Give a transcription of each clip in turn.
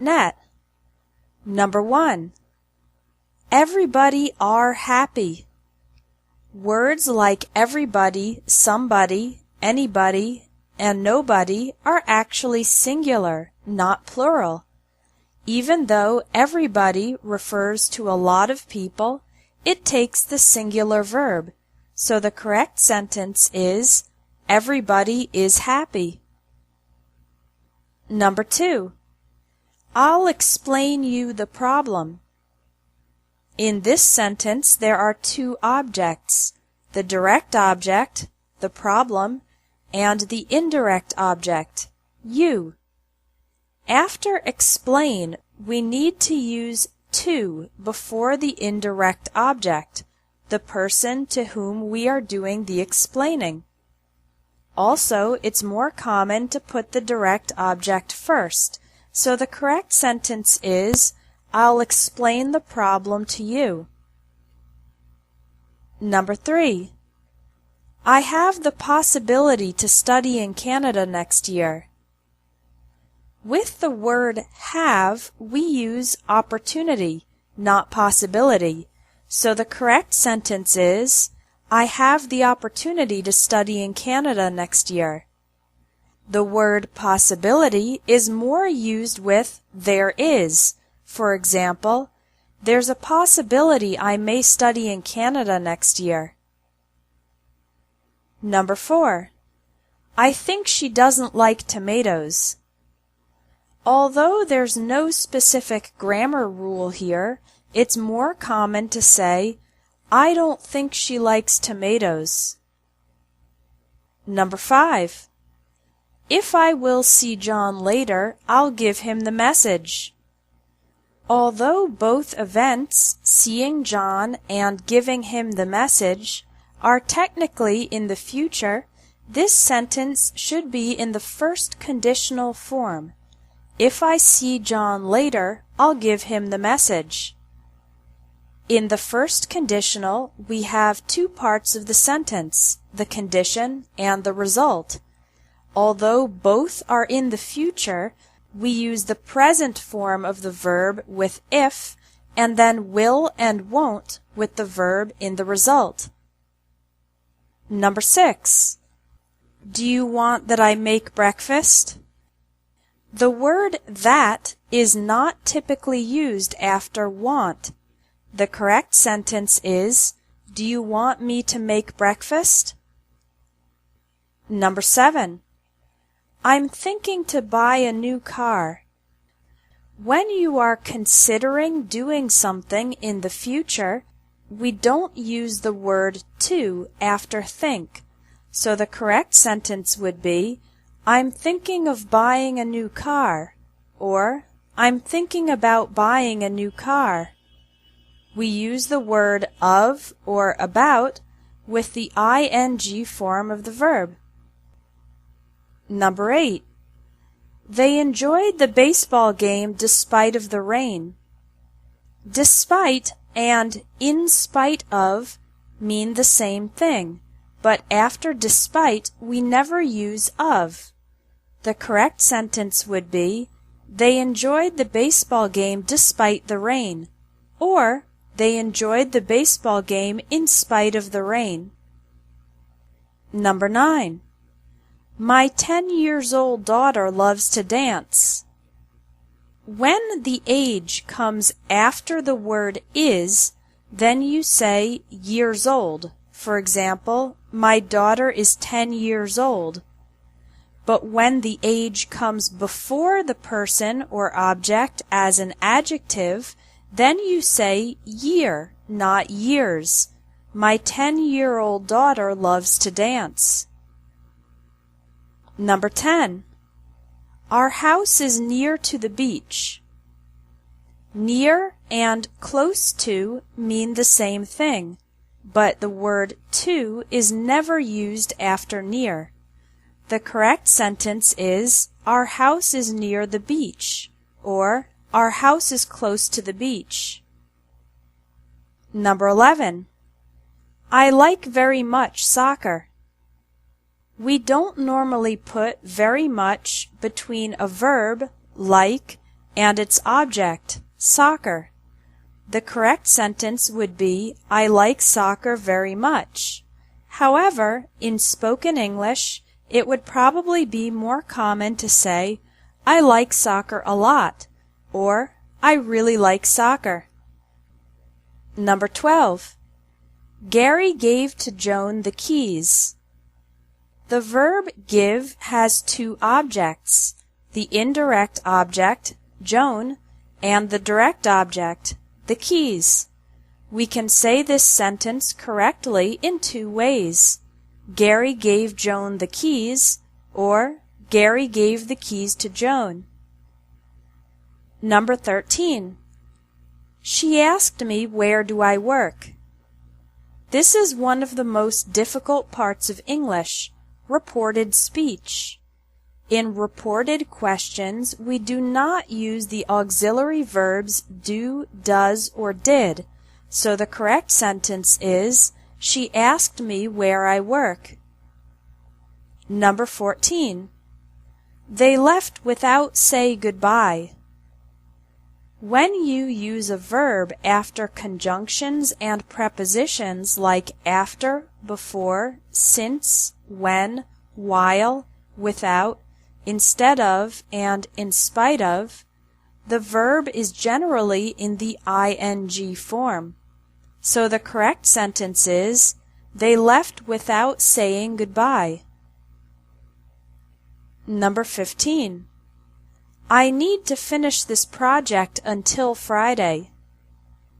net. Number 1. Everybody are happy. Words like everybody, somebody, anybody, and nobody are actually singular, not plural. Even though everybody refers to a lot of people, it takes the singular verb, so the correct sentence is everybody is happy. Number 2. I'll explain you the problem. In this sentence, there are two objects, the direct object, the problem, and the indirect object, you. After explain, we need to use to before the indirect object, the person to whom we are doing the explaining. Also, it's more common to put the direct object first, so the correct sentence is, I'll explain the problem to you. Number 3. I have the possibility to study in Canada next year. With the word have, we use opportunity, not possibility, so the correct sentence is, I have the opportunity to study in Canada next year. The word possibility is more used with there is. For example, there's a possibility I may study in Canada next year. Number 4. I think she doesn't like tomatoes. Although there's no specific grammar rule here, it's more common to say, I don't think she likes tomatoes. Number 5. If I will see John later, I'll give him the message. Although both events, seeing John and giving him the message, are technically in the future, this sentence should be in the first conditional form. If I see John later, I'll give him the message. In the first conditional, we have two parts of the sentence, the condition and the result. Although both are in the future, we use the present form of the verb with if, and then will and won't with the verb in the result. Number 6. Do you want that I make breakfast? The word that is not typically used after want. The correct sentence is, do you want me to make breakfast? Number 7. I'm thinking to buy a new car. When you are considering doing something in the future, we don't use the word to after think. So the correct sentence would be, I'm thinking of buying a new car, or I'm thinking about buying a new car. We use the word of or about with the ing form of the verb. Number 8. They enjoyed the baseball game despite of the rain. Despite and in spite of mean the same thing, but after despite we never use of. The correct sentence would be, they enjoyed the baseball game despite the rain, or they enjoyed the baseball game in spite of the rain. Number 9. My 10-year-old daughter loves to dance. When the age comes after the word is, then you say years old. For example, my daughter is 10 years old. But when the age comes before the person or object as an adjective, then you say year, not years. My 10-year-old daughter loves to dance. Number 10. Our house is near to the beach. Near and close to mean the same thing, but the word to is never used after near. The correct sentence is, our house is near the beach, or our house is close to the beach. Number 11. I like very much soccer. We don't normally put very much between a verb, like, and its object, soccer. The correct sentence would be, I like soccer very much. However, in spoken English, it would probably be more common to say, I like soccer a lot, or I really like soccer. Number 12. Gary gave to Joan the keys. The verb give has two objects, the indirect object, Joan, and the direct object, the keys. We can say this sentence correctly in two ways. Gary gave Joan the keys, or Gary gave the keys to Joan. Number 13. She asked me, where do I work? This is one of the most difficult parts of English, reported speech. In reported questions, we do not use the auxiliary verbs do, does, or did, so the correct sentence is, she asked me where I work. Number 14. They left without say goodbye. When you use a verb after conjunctions and prepositions like after, before, since, when, while, without, instead of, and in spite of, the verb is generally in the ing form. So the correct sentence is, they left without saying goodbye. Number 15. I need to finish this project until Friday.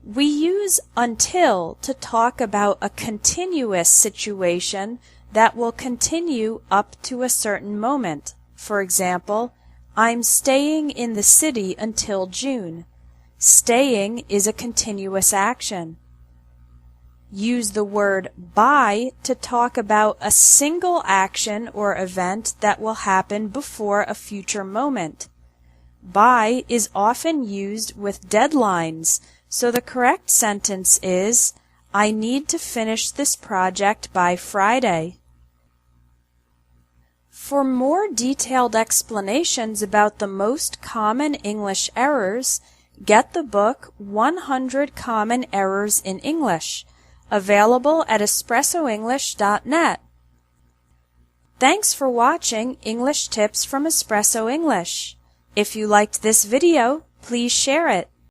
We use until to talk about a continuous situation that will continue up to a certain moment. For example, I'm staying in the city until June. Staying is a continuous action. Use the word by to talk about a single action or event that will happen before a future moment. By is often used with deadlines, so the correct sentence is, I need to finish this project by Friday. For more detailed explanations about the most common English errors, get the book 100 Common Errors in English, available at espressoenglish.net. Thanks for watching English Tips from Espresso English. If you liked this video, please share it.